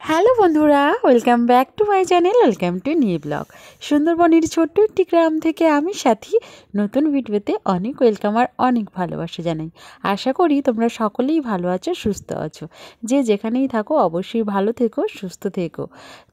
Hello বন্ধুরা, welcome back to my channel, welcome to new blog. সুন্দরবনের ছোট্ট একটি গ্রাম থেকে আমি সাথী নতুন ভিডিওতে অনেক ওয়েলকাম আর অনেক ভালোবাসা জানাই। আশা করি তোমরা সকলেই ভালো আছো, সুস্থ আছো। যে যেখানেই থাকো অবশ্যই ভালো থেকো, সুস্থ থেকো।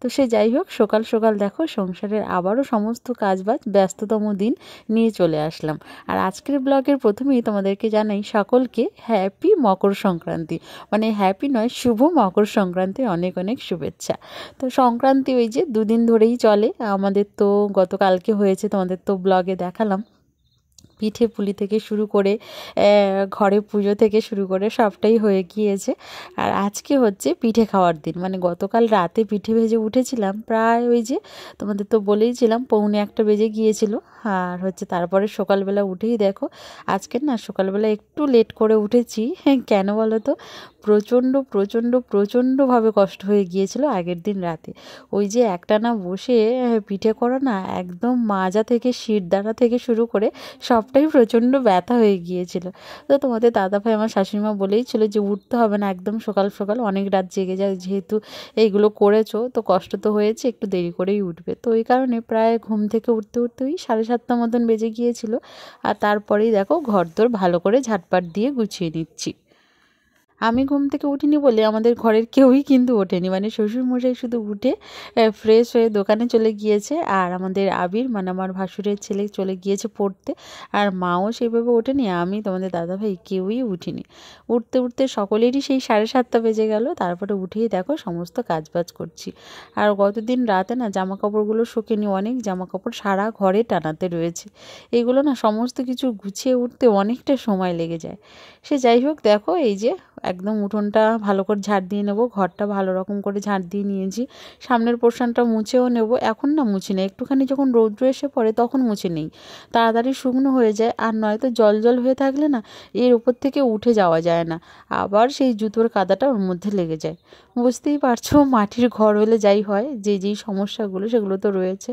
তো সে যাই হোক, সকাল সকাল দেখো সংসারের আবারও সমস্ত কাজবাজ ব্যস্ততম দিন নিয়ে চলে আসলাম। আর আজকের ব্লগের প্রথমেই তোমাদেরকে জানাই সকলকে হ্যাপি মকর সংক্রান্তি, মানে হ্যাপি নয়, শুভ মকর সংক্রান্তির অনেক অনেক শুভেচ্ছা। তো সংক্রান্তি ওই যে দুদিন ধরেই চলে আমাদের, তো গতকালকে হয়েছে, তোমাদের তো ব্লগে দেখালাম। পিঠে পুলি থেকে শুরু করে ঘরে পুজো থেকে শুরু করে সবটাই হয়ে গিয়েছে। আর আজকে হচ্ছে পিঠে খাওয়ার দিন, মানে গতকাল রাতে পিঠে ভেজে উঠেছিলাম প্রায় ওই যে তোমাদের তো বলেইছিলাম 1:45 বেজে গিয়েছিল। আর হচ্ছে তারপরে সকালবেলা উঠেই দেখো, আজকে না সকালবেলা একটু লেট করে উঠেছি। কেন বলো তো, প্রচণ্ড প্রচণ্ড প্রচণ্ডভাবে কষ্ট হয়ে গিয়েছিল আগের দিন রাতে। ওই যে একটানা বসে পিঠে করা না, একদম মাজা থেকে শিরদাঁড়া থেকে শুরু করে সবটাই প্রচণ্ড ব্যথা হয়ে গিয়েছিল। তো তোমাদের দাদাভাই আমার শাশুড়িমা বলেইছিল যে উঠতে হবে না একদম সকাল সকাল, অনেক রাত জেগে যায়, যেহেতু এইগুলো করেছো তো কষ্ট তো হয়েছে, একটু দেরি করেই উঠবে। তো ওই কারণে প্রায় ঘুম থেকে উঠতে উঠতে ওই 7:30 মতন বেজে গিয়েছিল। আর তারপরেই দেখো ঘরদোর ভালো করে ঝাঁটপাট দিয়ে গুছিয়ে নিচ্ছি। আমি ঘুম থেকে উঠিনি বলে আমাদের ঘরের কেউই কিন্তু ওঠেনি, মানে শ্বশুরমশাই শুধু উঠে ফ্রেশ হয়ে দোকানে চলে গিয়েছে, আর আমাদের আবির মানে আমার ভাসুরের ছেলে চলে গিয়েছে পড়তে, আর মাও সেইভাবে ওঠেনি, আমি তোমাদের দাদাভাই কেউই উঠিনি। উঠতে উঠতে সকলেরই সেই 7:30 বেজে গেল। তারপরে উঠেই দেখো সমস্ত কাজবাজ করছি। আর গতদিন রাতে না জামা কাপড়গুলো শোকেনি, অনেক জামা কাপড় সারা ঘরে টানাতে রয়েছে। এগুলো না সমস্ত কিছু গুছিয়ে উঠতে অনেকটা সময় লেগে যায়। সে যাই হোক, দেখো এই যে একদম উঠোনটা ভালো করে ঝাড় দিয়ে নেবো, ঘরটা ভালো রকম করে ঝাড় দিয়ে নিয়েছি, সামনের পোর্শনটা মুছেও নেব। এখন না মুছি না, একটুখানি যখন রৌদ্র এসে পড়ে তখন মুছে নেই, তাড়াতাড়ি শুকনো হয়ে যায়। আর নয়তো জল জল হয়ে থাকলে না এর উপর থেকে উঠে যাওয়া যায় না, আবার সেই জুতোর কাদাটা ওর মধ্যে লেগে যায়। বুঝতেই পারছো, মাটির ঘর হলে যাই হয়, যেই সমস্যাগুলো সেগুলো তো রয়েছে।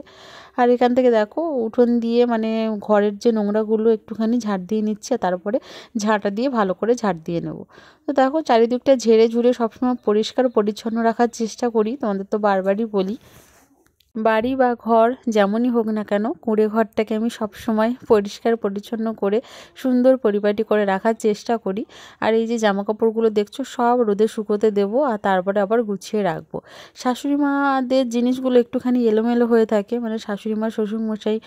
আর এখান থেকে দেখো উঠোন দিয়ে মানে ঘরের যে নোংরাগুলো একটুখানি ঝাড় দিয়ে নিচ্ছে, তারপরে ঝাঁটা দিয়ে ভালো করে ঝাড় দিয়ে নেব। তো দেখো চারিদিকটা ঝেড়ে ঝুড়ে সবসময় পরিষ্কার পরিচ্ছন্ন রাখার চেষ্টা করি, তোমাদের তো বারবারই বলি। বাড়ি বা ঘর যেমনই হোক না কেন, কুঁড়ে ঘরটাকে আমি সবসময় পরিষ্কার পরিচ্ছন্ন করে সুন্দর পরিপাটি করে রাখার চেষ্টা করি। আর এই যে জামা কাপড়গুলো দেখছো সব রোদে শুকোতে দেবো, আর তারপরে আবার গুছিয়ে রাখবো। শাশুড়ি মাদের জিনিসগুলো একটুখানি এলোমেলো হয়ে থাকে, মানে শাশুড়ি মা, শ্বশুরমশাই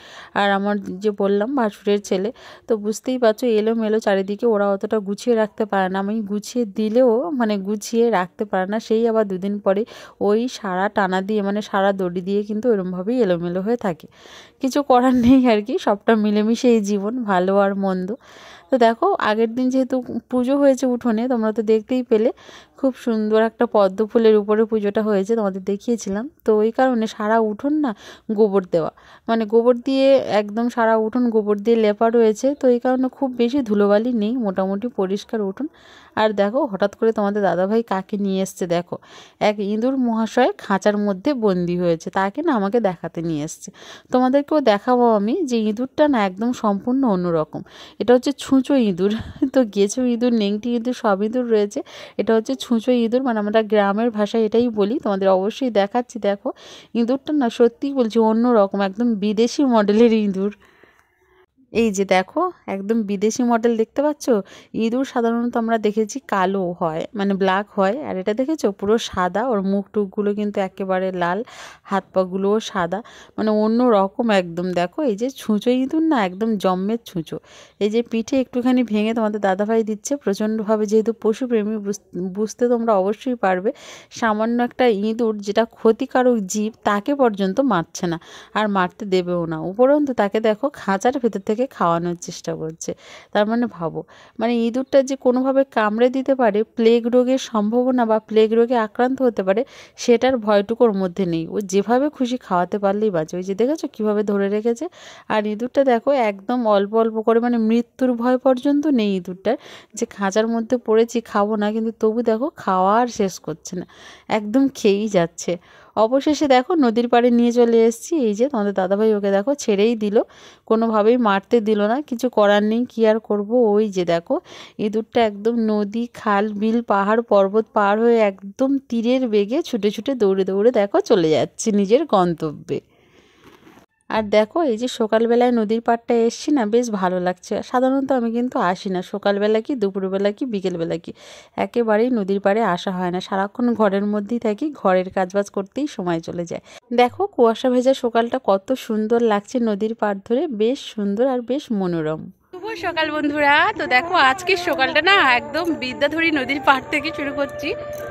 আর আমার যে বললাম ভাসুরের ছেলে, তো বুঝতেই পারছো এলোমেলো চারিদিকে, ওরা অতটা গুছিয়ে রাখতে পারে না। আমি গুছিয়ে দিলেও মানে গুছিয়ে রাখতে পারে না, সেই আবার দুদিন পরে ওই সারা টানা দিয়ে মানে সারা দড়ি দিয়ে কিন্তু এরমভাবেই এলোমেলো হয়ে থাকে। কিছু করার নেই আর কি, সবটা মিলেমিশে এই জীবন, ভালো আর মন্দ। তো দেখো আগের দিন যেহেতু পুজো হয়েছে উঠোনে, তোমরা তো দেখতেই পেলে, খুব সুন্দর একটা পদ্ম ফুলের উপরে পুজোটা হয়েছে, তোমাদের দেখিয়েছিলাম। তো ওই কারণে সারা উঠোন না গোবর দেওয়া, মানে গোবর দিয়ে একদম সারা উঠোন গোবর দিয়ে লেপা রয়েছে। তো এই কারণে খুব বেশি ধুলোবালি নেই, মোটামুটি পরিষ্কার উঠোন। আর দেখো হঠাৎ করে তোমাদের দাদাভাই কাকে নিয়ে এসছে দেখো, এক ইঁদুর মহাশয় খাঁচার মধ্যে বন্দি হয়েছে, তাকে না আমাকে দেখাতে নিয়ে এসছে। তোমাদেরকেও দেখাবো আমি, যে ইঁদুরটা না একদম সম্পূর্ণ অন্যরকম। এটা হচ্ছে ছুঁচো ইঁদুর। তো গেছো ইঁদুর, নেংটি ইঁদুর, সব ইঁদুর রয়েছে, এটা হচ্ছে ছুঁচো ইঁদুর, মানে আমরা গ্রামের ভাষায় এটাই বলি। তোমাদের অবশ্যই দেখাচ্ছি, দেখো ইঁদুরটা না সত্যিই বলছি অন্যরকম, একদম বিদেশি মডেলের ইঁদুর। এই যে দেখো একদম বিদেশি মডেল, দেখতে পাচ্ছ? ইঁদুর সাধারণত আমরা দেখেছি কালো হয়, মানে ব্ল্যাক হয়, আর এটা দেখেছো পুরো সাদা, ওর মুখ টুকগুলো কিন্তু একেবারে লাল, হাত পাগুলোও সাদা, মানে অন্য রকম একদম। দেখো এই যে ছুঁচো ইঁদুর না, একদম জম্মের ছুঁচো। এই যে পিঠে একটুখানি ভেঙে তোমাদের দাদাভাই দিচ্ছে প্রচণ্ডভাবে, যেহেতু পশুপ্রেমী বুঝতে তোমরা অবশ্যই পারবে। সামান্য একটা ইঁদুর যেটা ক্ষতিকারক জীব, তাকে পর্যন্ত মারছে না, আর মারতে দেবেও না। উপরন্তু তাকে দেখো খাঁচার ভেতর থেকে ইঁদুরটাকে খাওয়ানোর চেষ্টা করছে। তার মানে ভাবো, মানে ইঁদুরটা যে কোনোভাবে কামড়ে দিতে পারে, প্লেগ রোগের সম্ভাবনা বা প্লেগ রোগে আক্রান্ত হতে পারে, সেটার ভয়টুকু ওর মধ্যে নেই। ও যেভাবে খুশি খাওয়াতে পারলেই বাঁচে। ওই যে দেখেছো কীভাবে ধরে রেখেছে। আর ইঁদুরটা দেখো একদম অল্প অল্প করে, মানে মৃত্যুর ভয় পর্যন্ত নেই ইঁদুরটার, যে খাঁচার মধ্যে পড়েছি খাবো না, কিন্তু তবু দেখো খাওয়া আর শেষ করছে না, একদম খেয়েই যাচ্ছে। অবশেষে দেখো নদীর পাড়ে নিয়ে চলে এসেছি। এই যে তোমাদের দাদাভাই ওকে দেখো ছেড়েই দিল, কোনোভাবেই মারতে দিল না, কিছু করার নেই, কী আর করবো। ওই যে দেখো ইঁদুরটা একদম নদী, খাল, বিল, পাহাড়, পর্বত পার হয়ে একদম তীরের বেগে ছুটে ছুটে দৌড়ে দৌড়ে দেখো চলে যাচ্ছে নিজের গন্তব্যে। আর দেখো এই যে সকালবেলায় নদীর পাড়টা এসছি না, বেশ ভালো লাগছে। সাধারণত আমি কিন্তু আসি না, সকালবেলা কি দুপুরবেলা কি বিকেলবেলা কি একেবারেই নদীর পাড়ে আসা হয় না। সারাক্ষণ ঘরের মধ্যেই থাকি, ঘরের কাজবাজ করতেই সময় চলে যায়। দেখো কুয়াশা ভেজা সকালটা কত সুন্দর লাগছে নদীর পাড় ধরে, বেশ সুন্দর আর বেশ মনোরম। শুভ সকাল বন্ধুরা। তো দেখো আজকের সকালটা না একদম বিদ্যাধরী নদীর পাড় থেকে শুরু করছি।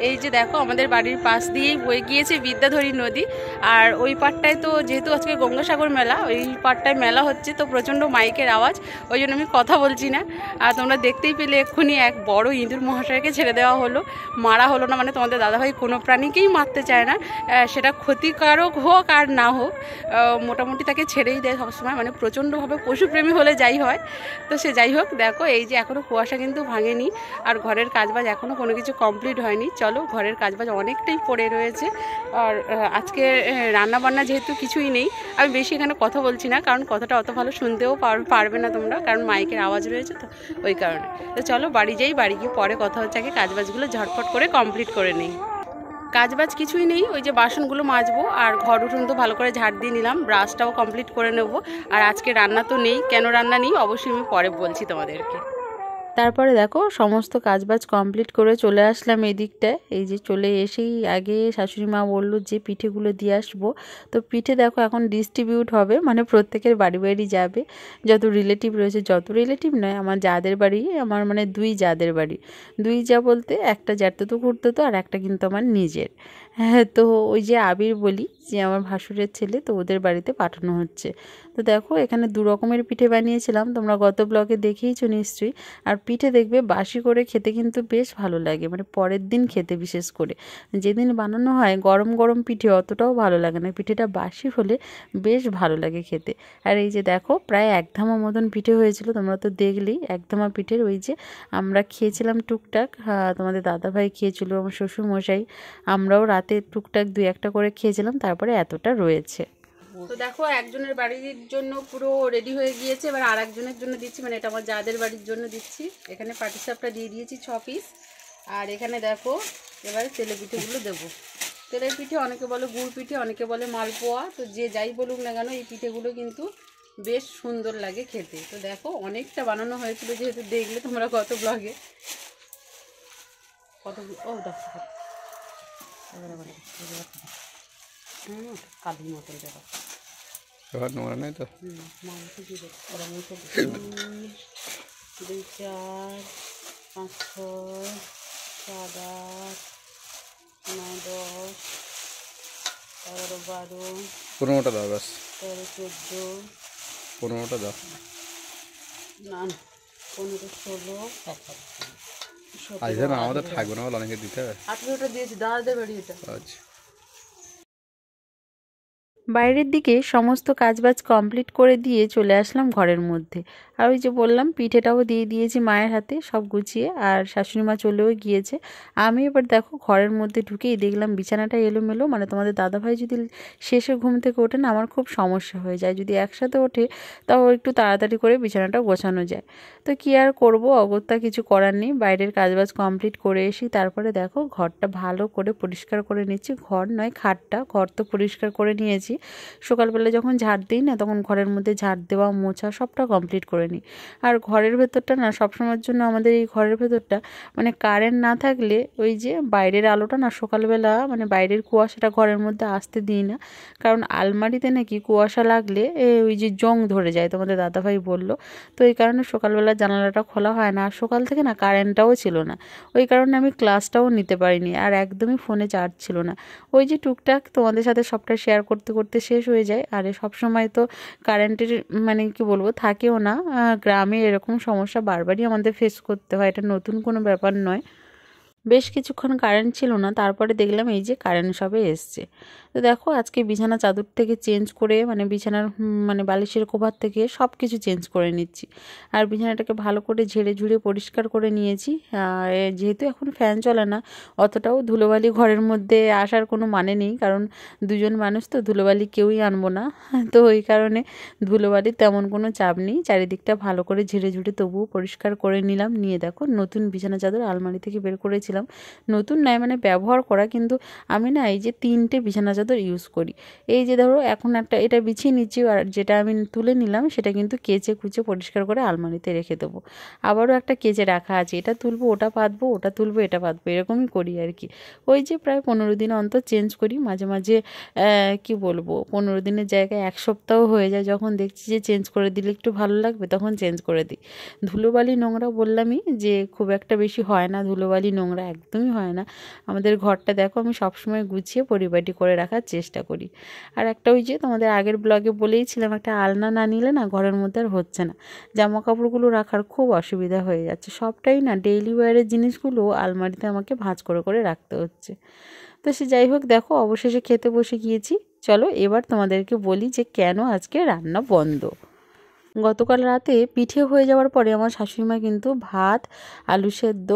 এই যে দেখো আমাদের বাড়ির পাশ দিয়েই বয়ে গিয়েছে বিদ্যাধরী নদী। আর ওই পাড়টায় তো যেহেতু আজকে গঙ্গাসাগর মেলা, ওই পাড়টায় মেলা হচ্ছে, তো প্রচণ্ড মাইকের আওয়াজ, ওই জন্য আমি কথা বলছি না। আর তোমরা দেখতেই পেলে এক্ষুনি এক বড় ইঁদুর মহাশয়কে ছেড়ে দেওয়া হলো, মারা হলো না। মানে তোমাদের দাদাভাই কোনো প্রাণীকেই মারতে চায় না, সেটা ক্ষতিকারক হোক আর না হোক, মোটামুটি তাকে ছেড়েই দেয় সবসময়, মানে প্রচণ্ডভাবে পশুপ্রেমী হলে যাই হয়। তো সে যাই হোক, দেখো এই যে এখনও কুয়াশা কিন্তু ভাঙেনি, আর ঘরের কাজবাজ এখনও কোনো কিছু কমপ্লিট হয়নি। চলো, ঘরের কাজবাজ অনেকটাই পড়ে রয়েছে। আর আজকে রান্নাবান্না যেহেতু কিছুই নেই, আমি বেশি এখানে কথা বলছি না, কারণ কথাটা অত ভালো শুনতেও পারবে না তোমরা, কারণ মাইকের আওয়াজ রয়েছে, তো ওই কারণে। তো চলো বাড়ি যাই, বাড়ি গিয়ে পরে কথা হচ্ছে, আগে কাজবাজগুলো ঝটফট করে কমপ্লিট করে নিই। কাজবাজ কিছুই নেই, ওই যে বাসনগুলো মাজবো আর ঘর উঠোন তো ভালো করে ঝাড় দিয়ে নিলাম, ব্রাশটাও কমপ্লিট করে নেবো। আর আজকে রান্না তো নেই, কেন রান্না নেই অবশ্যই আমি পরে বলছি তোমাদেরকে। তারপরে দেখো সমস্ত কাজবাজ কমপ্লিট করে চলে আসলাম এই দিকটায়। এই যে চলে এসেই আগে শাশুড়ি মা বললো যে পিঠেগুলো দিয়ে আসবো। তো পিঠে দেখো এখন ডিস্ট্রিবিউট হবে, মানে প্রত্যেকের বাড়ি বাড়ি যাবে, যত রিলেটিভ রয়েছে, যত রিলেটিভ নয়, আমার যাদের বাড়ি, আমার মানে দুই যাদের বাড়ি, দুই যা বলতে একটা জ্যাঠতো খুড়তো আর একটা কিন্তু আমার নিজের। হ্যাঁ, তো ওই যে আবির বলি যে আমার ভাসুরের ছেলে, তো ওদের বাড়িতে পাঠানো হচ্ছে। তো দেখো এখানে দু রকমের পিঠে বানিয়েছিলাম, তোমরা গত ব্লগে দেখেইছো নিশ্চয়ই। আর পিঠে দেখবে বাসি করে খেতে কিন্তু বেশ ভালো লাগে, মানে পরের দিন খেতে, বিশেষ করে যেদিন বানানো হয় গরম গরম পিঠে অতটাও ভালো লাগে না, পিঠেটা বাসি হলে বেশ ভালো লাগে খেতে। আর এই যে দেখো প্রায় এক ধামা মতন পিঠে হয়েছিল, তোমরা তো দেখলেই এক ধামা পিঠের। ওই যে আমরা খেয়েছিলাম টুকটাক, তোমাদের দাদাভাই খেয়েছিল, আমার শ্বশুরমশাই, আমরাও রাতে টুকটাক দুই একটা করে খেয়েছিলাম, তারপরে এতটা রয়েছে। তো দেখো একজনের বাড়ির জন্য পুরো রেডি হয়ে গিয়েছে, এবার আর একজনের জন্য দিচ্ছি, মানে এটা আমার যাদের বাড়ির জন্য দিচ্ছি। এখানে পাটিসাপটা দিয়ে দিয়েছি 6 পিস। আর এখানে দেখো এবারে তেলে পিঠেগুলো দেবো। তেলের পিঠে অনেকে বলে গুড় পিঠে, অনেকে বলে মালপোয়া, তো যে যাই বলুক না কেন এই পিঠেগুলো কিন্তু বেশ সুন্দর লাগে খেতে। তো দেখো অনেকটা বানানো হয়েছিল, যেহেতু দেখলে তোমরা গত ব্লগে কতগুলো। ও দেখো কালি মতন দেবা নোংরা নেই তো, 2 4 5 6 7 8 9 10 11 12 15টা দাও, বাস 13 14 15টা দাও, না 15 16 17 আমাদের থাকবে না, অনেকে দিতে হবে। 18টা দিয়েছি, দাদাদের বাড়ি এটা। আচ্ছা, বাইরের দিকে সমস্ত কাজবাজ কমপ্লিট করে দিয়ে চলে আসলাম ঘরের মধ্যে। আর ওই যে বললাম পিঠেটাও দিয়ে দিয়েছি মায়ের হাতে সব গুছিয়ে, আর শাশুড়ি মা চলেও গিয়েছে। আমি এবার দেখো ঘরের মধ্যে ঢুকেই দেখলাম বিছানাটা এলোমেলো, মানে তোমাদের দাদাভাই যদি শেষে ঘুম থেকে ওঠে না, আমার খুব সমস্যা হয়ে যায়, যদি একসাথে ওঠে তাও একটু তাড়াতাড়ি করে বিছানাটা গোছানো যায়। তো কি আর করব, অগত্যা কিছু করার নেই। বাইরের কাজবাজ কমপ্লিট করে এসি, তারপরে দেখো ঘরটা ভালো করে পরিষ্কার করে নিচ্ছি। ঘর নয় খাটটা, ঘর তো পরিষ্কার করে নিয়েছি। সকালবেলা যখন ঝাড় দিই না, তখন ঘরের মধ্যে ঝাড় দেওয়া মোছা সবটা কমপ্লিট করে নিই। আর ঘরের ভেতরটা না সবসময়ের জন্য, আমাদের এই ঘরের ভেতরটা মানে কারেন্ট না থাকলে ওই যে বাইরের আলোটা না সকালবেলা, মানে বাইরের কুয়াশাটা ঘরের মধ্যে আসতে দিই না, কারণ আলমারিতে নাকি কুয়াশা লাগলে ওই যে জং ধরে যায়, তোমাদের দাদাভাই বললো। তো এই কারণে সকালবেলা জানালাটা খোলা হয় না। আর সকাল থেকে না কারেন্টটাও ছিল না, ওই কারণে আমি ক্লাসটাও নিতে পারিনি, আর একদমই ফোনে চার্জ ছিল না। ওই যে টুকটাক তোমাদের সাথে সবটা শেয়ার করতে করতে করতে শেষ হয়ে যায়। আর সব সময় তো কারেন্টের মানে কি বলবো থাকেও না, গ্রামে এরকম সমস্যা বারবারই আমাদের ফেস করতে হয়, এটা নতুন কোনো ব্যাপার নয়। বেশ কিছুক্ষণ কারেন্ট ছিল না, তারপরে দেখলাম এই যে কারেন্ট সবে এসছে। তো দেখো আজকে বিছানা চাদর থেকে চেঞ্জ করে মানে বিছানার মানে বালিশের কভার থেকে সব কিছু চেঞ্জ করে নিচ্ছি। আর বিছানাটাকে ভালো করে ঝেড়ে ঝুড়ে পরিষ্কার করে নিয়েছি। আর যেহেতু এখন ফ্যান চলে না, অতটাও ধুলোবালি ঘরের মধ্যে আসার কোনো মানে নেই, কারণ দুজন মানুষ তো ধুলোবালি কেউই আনবো না। তো ওই কারণে ধুলোবালির তেমন কোনো চাপ নেই। চারিদিকটা ভালো করে ঝেড়ে ঝুড়ে তবুও পরিষ্কার করে নিলাম। নিয়ে দেখো নতুন বিছানা চাদর আলমারি থেকে বের করেছিলাম। নতুন নয় মানে ব্যবহার করা, কিন্তু আমি না এই যে 3টে বিছানা চাদর ইউজ করি। এই যে ধরো এখন একটা এটা বিছিয়ে নিচ্ছি, আর যেটা আমি তুলে নিলাম সেটা কিন্তু কেচে কুচে পরিষ্কার করে আলমারিতে রেখে দেবো। আবারও একটা কেচে রাখা আছে, এটা তুলবো ওটা পাতবো, ওটা তুলবো এটা পাতবো, এরকমই করি আর কি। ওই যে প্রায় 15 দিন অন্তর চেঞ্জ করি। মাঝে মাঝে কি বলবো 15 দিনের জায়গায় 1 সপ্তাহ হয়ে যায়, যখন দেখছি যে চেঞ্জ করে দিলে একটু ভালো লাগবে তখন চেঞ্জ করে দিই। ধুলোবালি নোংরা বললামই যে খুব একটা বেশি হয় না, ধুলোবালি নোংরা একদমই হয় না। আমাদের ঘরটা দেখো আমি সবসময় গুছিয়ে পরিপাটি করে রাখার চেষ্টা করি। আর একটা ওই যে তোমাদের আগের ব্লগে বলেইছিলাম, একটা আলনা না নিলে না ঘরের মধ্যে আর হচ্ছে না, জামা কাপড়গুলো রাখার খুব অসুবিধা হয়ে যাচ্ছে। সবটাই না ডেইলি ওয়্যারের জিনিসগুলো আলমারিতে আমাকে ভাঁজ করে করে রাখতে হচ্ছে। তো সে যাই হোক, দেখো অবশেষে খেতে বসে গিয়েছি। চলো এবার তোমাদেরকে বলি যে কেন আজকে রান্না বন্ধ। গতকাল রাতে পিঠে হয়ে যাওয়ার পরে আমার শাশুড়িমা কিন্তু ভাত, আলু সেদ্ধ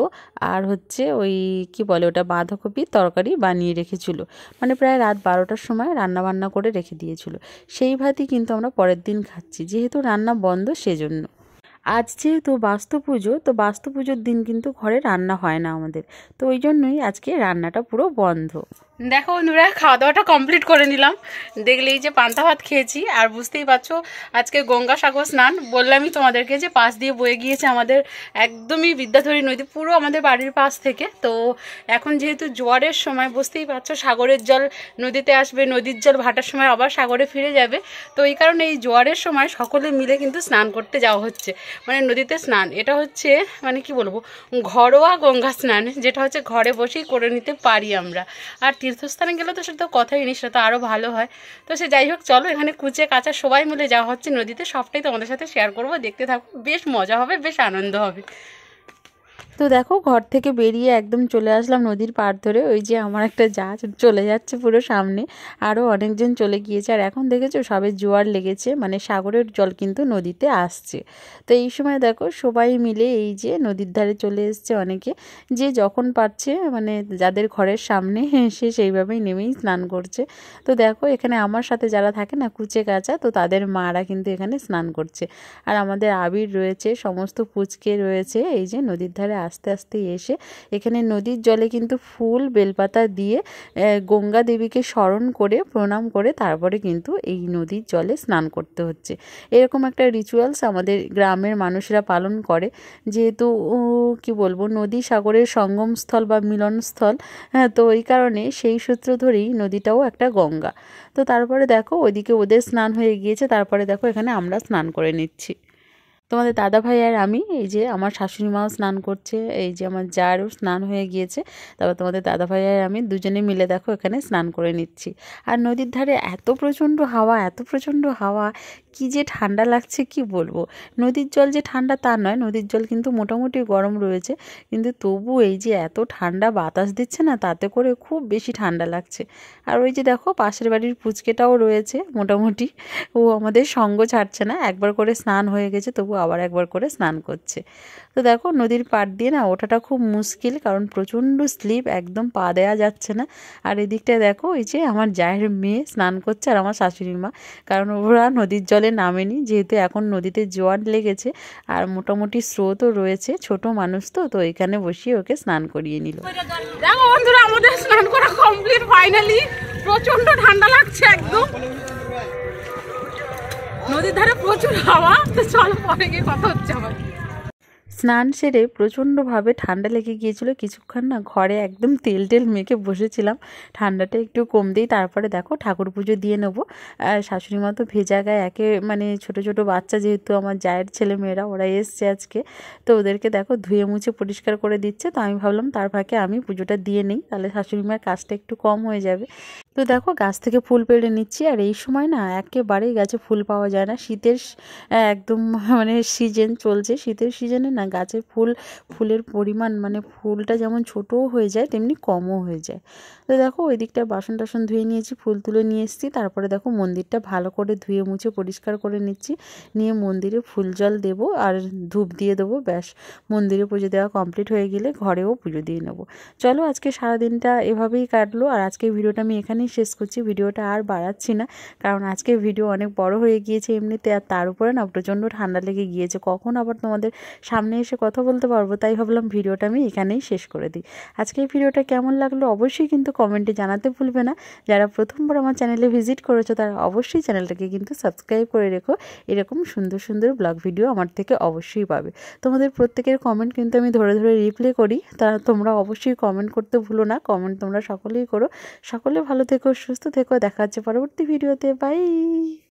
আর হচ্ছে ওই কি বলে ওটা বাঁধাকপির তরকারি বানিয়ে রেখেছিল। মানে প্রায় রাত 12টার সময় রান্না বান্না করে রেখে দিয়েছিল। সেই ভাতই কিন্তু আমরা পরের দিন খাচ্ছি, যেহেতু রান্না বন্ধ সেজন্য। আজ যেহেতু বাস্তু পুজো, তো বাস্তু পুজোর দিন কিন্তু ঘরে রান্না হয় না আমাদের, তো ওই জন্যই আজকে রান্নাটা পুরো বন্ধ। দেখো বন্ধুরা, খাওয়া দাওয়াটা কমপ্লিট করে নিলাম। দেখলেই যে পান্তা ভাত খেয়েছি, আর বুঝতেই পারছো আজকে গঙ্গা সাগর স্নান। বললামই তোমাদেরকে যে পাশ দিয়ে বয়ে গিয়েছে আমাদের একদমই বিদ্যাধরী নদী, পুরো আমাদের বাড়ির পাশ থেকে। তো এখন যেহেতু জোয়ারের সময়, বুঝতেই পারছো সাগরের জল নদীতে আসবে, নদীর জল ভাটার সময় আবার সাগরে ফিরে যাবে। তো এই কারণে এই জোয়ারের সময় সকলে মিলে কিন্তু স্নান করতে যাওয়া হচ্ছে, মানে নদীতে স্নান। এটা হচ্ছে মানে কি বলবো ঘরোয়া গঙ্গা স্নান, যেটা হচ্ছে ঘরে বসেই করে নিতে পারি আমরা। আর তীর্থস্থানে গেলে তো সেটা তো কথাই নেই, সেটা তো আরও ভালো হয়। তো সে যাই হোক, চলো এখানে কুচে কাঁচা সবাই মিলে যাওয়া হচ্ছে নদীতে, সবটাই তোমাদের সাথে শেয়ার করবো, দেখতে থাকো, বেশ মজা হবে, বেশ আনন্দ হবে। তো দেখো ঘর থেকে বেরিয়ে একদম চলে আসলাম নদীর পাড় ধরে। ওই যে আমার একটা জাহাজ চলে যাচ্ছে পুরো সামনে, আরও অনেকজন চলে গিয়েছে। আর এখন দেখেছো সবে জোয়ার লেগেছে, মানে সাগরের জল কিন্তু নদীতে আসছে। তো এই সময় দেখো সবাই মিলে এই যে নদীর ধারে চলে এসছে অনেকে, যে যখন পারছে মানে যাদের ঘরের সামনে সে সেইভাবেই নেমেই স্নান করছে। তো দেখো এখানে আমার সাথে যারা থাকে না কুচে কাঁচা, তো তাদের মারা কিন্তু এখানে স্নান করছে। আর আমাদের আবির রয়েছে, সমস্ত পুচকে রয়েছে। এই যে নদীর ধারে আস্তে আস্তে এসে এখানে নদীর জলে কিন্তু ফুল বেলপাতা দিয়ে গঙ্গা দেবীকে স্মরণ করে প্রণাম করে তারপরে কিন্তু এই নদীর জলে স্নান করতে হচ্ছে। এরকম একটা রিচুয়ালস আমাদের গ্রামের মানুষরা পালন করে, যেহেতু কি বলবো নদী সাগরের সঙ্গমস্থল বা মিলনস্থল। হ্যাঁ, তো ওই কারণে সেই সূত্র ধরেই নদীটাও একটা গঙ্গা। তো তারপরে দেখো ওইদিকে ওদের স্নান হয়ে গিয়েছে, তারপরে দেখো এখানে আমরা স্নান করে নিচ্ছি। তোমাদের দাদা ভাই আর আমি, এই যে আমার শাশুড়ি মাও স্নান করছে, এই যে আমার জারও স্নান হয়ে গিয়েছে। তারপর তোমাদের দাদা ভাই আর আমি দুজনে মিলে দেখো এখানে স্নান করে নিচ্ছি। আর নদীর ধারে এত প্রচণ্ড হাওয়া, এত প্রচণ্ড হাওয়া, কি যে ঠান্ডা লাগছে কি বলবো। নদীর জল যে ঠান্ডা তা নয়, নদীর জল কিন্তু মোটামুটি গরম রয়েছে, কিন্তু তবু এই যে এত ঠান্ডা বাতাস দিচ্ছে না, তাতে করে খুব বেশি ঠান্ডা লাগছে। আর ওই যে দেখো পাশের বাড়ির পুচকেটাও রয়েছে মোটামুটি, ও আমাদের সঙ্গ ছাড়ছে না, একবার করে স্নান হয়ে গেছে তবু আবার একবার করে স্নান করছে। তো দেখো নদীর পাড় দিয়ে না ওঠাটা খুব মুশকিল, কারণ প্রচণ্ড স্লিপ, একদম পা দেওয়া যাচ্ছে না। আর এদিকটা দেখো এই যে আমার জায়ের মেয়ে স্নান করছে আর আমার শাশুড়ি মা, কারণ ওরা নদীর জলে নামেনি, যেহেতু এখন নদীতে জোয়ার লেগেছে আর মোটামুটি স্রোতও রয়েছে, ছোট মানুষ তো, তো এখানে বসিয়ে ওকে স্নান করিয়ে নিল। দেখো বন্ধুরা আমাদের স্নান করা কমপ্লিট ফাইনালি। প্রচণ্ড ঠান্ডা লাগছে একদম, নদীর ধারে প্রচুর হাওয়া। তো চলো পরে গিয়ে কথা হচ্ছে আমার। স্নান সেরে প্রচণ্ডভাবে ঠান্ডা লেগে গিয়েছিল, কিছুক্ষণ না ঘরে একদম তেল টেল মেখে বসেছিলাম ঠান্ডাটা একটু কমতেই। তারপরে দেখো ঠাকুর পুজো দিয়ে নেবো। শাশুড়ি মা তো ভেজা গায়ে, একে মানে ছোট ছোট বাচ্চা যেহেতু আমার জায়ের ছেলে মেয়েরা ওরা এসছে আজকে, তো ওদেরকে দেখো ধুয়ে মুছে পরিষ্কার করে দিচ্ছে। তো আমি ভাবলাম তার ফাঁকে আমি পুজোটা দিয়ে নিই, তাহলে শাশুড়ি মার কাজটা একটু কম হয়ে যাবে। তো দেখো গাছ থেকে ফুল পেড়ে নিচ্ছি, আর এই সময় না একেবারেই গাছে ফুল পাওয়া যায় না। শীতের একদম মানে সিজন চলছে, শীতের সিজনে না গাছে ফুলের পরিমাণ মানে ফুলটা যেমন ছোটও হয়ে যায় তেমনি কমও হয়ে যায়। তো দেখো ওই দিকটা বাসন টাসন ধুয়ে নিয়েছি, ফুল তুলে নিয়ে এসেছি। তারপরে দেখো মন্দিরটা ভালো করে ধুয়ে মুছে পরিষ্কার করে নিচ্ছি, নিয়ে মন্দিরে ফুল জল দেবো আর ধূপ দিয়ে দেবো। ব্যাস, মন্দিরে পুজো দেওয়া কমপ্লিট হয়ে গেলে ঘরেও পুজো দিয়ে নেবো। চলো আজকে সারাদিনটা এভাবেই কাটলো, আর আজকের ভিডিওটা আমি এখানেই শেষ করছি। ভিডিওটা আর বাড়াচ্ছি না, কারণ আজকের ভিডিও অনেক বড় হয়ে গিয়েছে এমনিতে, আর তার উপরে না প্রচণ্ড ঠান্ডা লেগে গিয়েছে, কখন আবার তোমাদের সামনে এসে কথা বলতে পারবো, তাই ভাবলাম ভিডিওটা আমি এখানেই শেষ করে দিই। আজকের ভিডিওটা কেমন লাগলো অবশ্যই কিন্তু কমেন্টে জানাতে ভুলবে না। যারা প্রথমবার আমার চ্যানেলে ভিজিট করেছো তারা অবশ্যই চ্যানেলটাকে কিন্তু সাবস্ক্রাইব করে রেখো, এরকম সুন্দর সুন্দর ব্লগ ভিডিও আমার থেকে অবশ্যই পাবে। তোমাদের প্রত্যেকের কমেন্ট কিন্তু আমি ধরে ধরে রিপ্লাই করি, তা তোমরা অবশ্যই কমেন্ট করতে ভুলো না। কমেন্ট তোমরা সকলেই করো। সকলে ভালো থেকো, সুস্থ থেকো, দেখা হচ্ছে পরবর্তী ভিডিওতে। বাই।